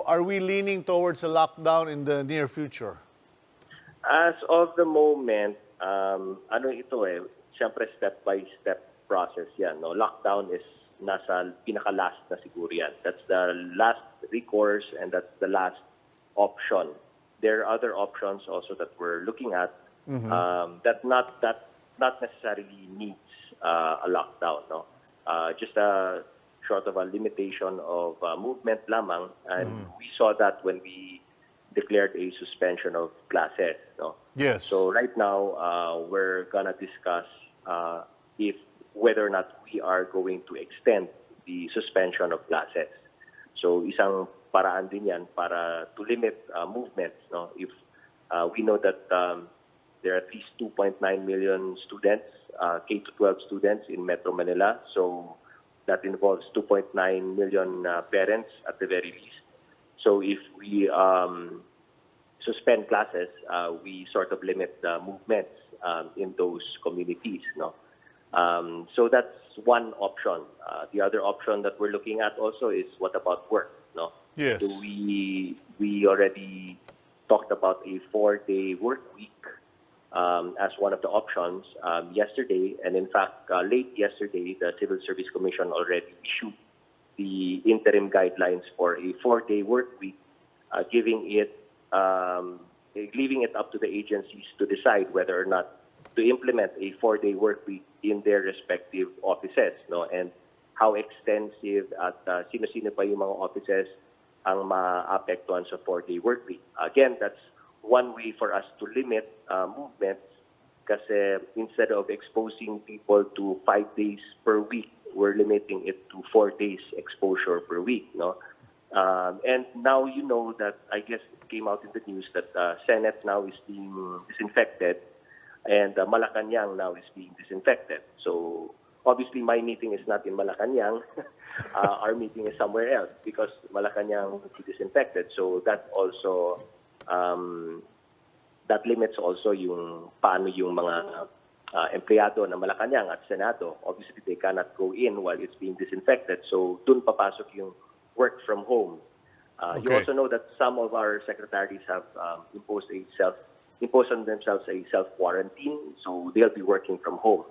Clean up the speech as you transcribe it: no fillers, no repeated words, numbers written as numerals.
Are we leaning towards a lockdown in the near future? As of the moment, ano ito siyempre step-by-step process yan. No? Lockdown is nasa pinaka-last na siguro yan. That's the last recourse and that's the last option. There are other options also that we're looking at that not necessarily needs a lockdown. No? Just a short of a limitation of movement lamang, and we saw that when we declared a suspension of classes. No? Yes. So right now, we're gonna discuss if whether or not we are going to extend the suspension of classes. So isang paraan din yan para to limit movements. No? If we know that there are at least 2.9 million students, K-12 students in Metro Manila. So that involves 2.9 million parents at the very least. So if we suspend classes, we sort of limit the movements in those communities. No? So that's one option. The other option that we're looking at also is what about work? No? Yes. So we already talked about a 4-day work week as one of the options yesterday. And in fact, late yesterday, the Civil Service Commission already issued the interim guidelines for a 4-day work week, leaving it up to the agencies to decide whether or not to implement a 4-day work week in their respective offices, no? And how extensive at sino-sino pa yung mga offices ang maapektuhan sa 4-day work week. Again, that's one way for us to limit movements kasi instead of exposing people to 5 days per week, we're limiting it to 4 days exposure per week. No? And now you know that, I guess it came out in the news that Senate now is being disinfected and Malacañang now is being disinfected. So obviously my meeting is not in Malacañang. Our meeting is somewhere else because Malacañang will be disinfected. So that also that limits also yung paano yung mga empleyado ng Malacañang at Senado. Obviously, they cannot go in while it's being disinfected. So, dun papasok yung work from home. You also know that some of our secretaries have imposed on themselves a self-quarantine. So, they'll be working from home.